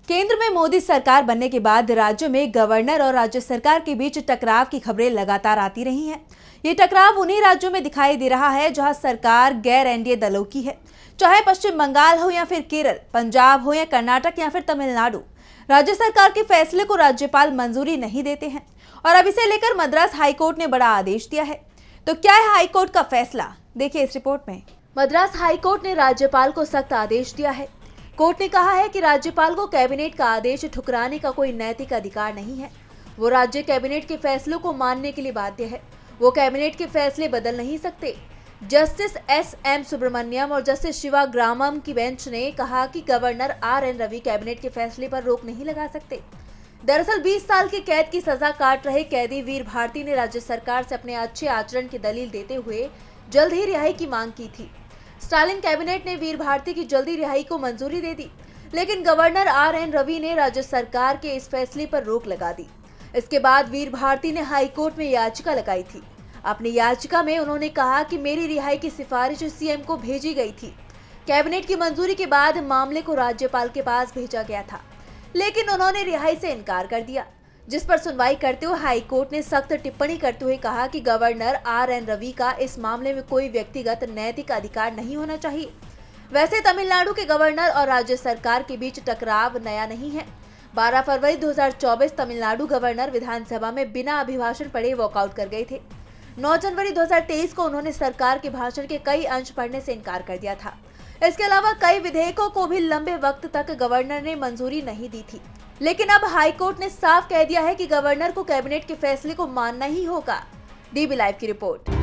केंद्र में मोदी सरकार बनने के बाद राज्य में गवर्नर और राज्य सरकार के बीच टकराव की खबरें लगातार आती रही हैं। ये टकराव उन्हीं राज्यों में दिखाई दे रहा है जहां सरकार गैर एनडीए दलों की है, चाहे पश्चिम बंगाल हो या फिर केरल, पंजाब हो या कर्नाटक या फिर तमिलनाडु। राज्य सरकार के फैसले को राज्यपाल मंजूरी नहीं देते हैं और अब इसे लेकर मद्रास हाईकोर्ट ने बड़ा आदेश दिया है। तो क्या है हाईकोर्ट का फैसला, देखिए इस रिपोर्ट में। मद्रास हाईकोर्ट ने राज्यपाल को सख्त आदेश दिया है। कोर्ट ने कहा है कि राज्यपाल को कैबिनेट का आदेश ठुकराने का कोई नैतिक अधिकार नहीं है। वो राज्य कैबिनेट के फैसलों को मानने के लिए बाध्य है। वो कैबिनेट के फैसले बदल नहीं सकते। Justice SM. सुब्रमण्यम और जस्टिस शिवा ग्रामम की बेंच ने कहा कि गवर्नर आर.एन. रवि कैबिनेट के फैसले पर रोक नहीं लगा सकते। दरअसल 20 साल की कैद की सजा काट रहे कैदी वीर भारती ने राज्य सरकार से अपने अच्छे आचरण की दलील देते हुए जल्द ही रिहाई की मांग की थी। स्टालिन कैबिनेट ने वीर भारती की जल्दी रिहाई को मंजूरी दे दी, लेकिन गवर्नर आर.एन. रवि ने राज्य सरकार के इस फैसले पर रोक लगा दी। इसके बाद वीर भारती ने हाई कोर्ट में याचिका लगाई थी। अपनी याचिका में उन्होंने कहा कि मेरी रिहाई की सिफारिश सीएम को भेजी गई थी। कैबिनेट की मंजूरी के बाद मामले को राज्यपाल के पास भेजा गया था, लेकिन उन्होंने रिहाई से इनकार कर दिया, जिस पर सुनवाई करते हुए हाई कोर्ट ने सख्त टिप्पणी करते हुए कहा कि गवर्नर आर.एन. रवि का इस मामले में कोई व्यक्तिगत नैतिक अधिकार नहीं होना चाहिए। वैसे तमिलनाडु के गवर्नर और राज्य सरकार के बीच टकराव नया नहीं है। 12 फरवरी 2024 तमिलनाडु गवर्नर विधानसभा में बिना अभिभाषण पढ़े वॉकआउट कर गए थे। 9 जनवरी 2023 को उन्होंने सरकार के भाषण के कई अंश पढ़ने से इनकार कर दिया था। इसके अलावा कई विधेयकों को भी लंबे वक्त तक गवर्नर ने मंजूरी नहीं दी थी, लेकिन अब हाईकोर्ट ने साफ कह दिया है कि गवर्नर को कैबिनेट के फैसले को मानना ही होगा। डीबी लाइव की रिपोर्ट।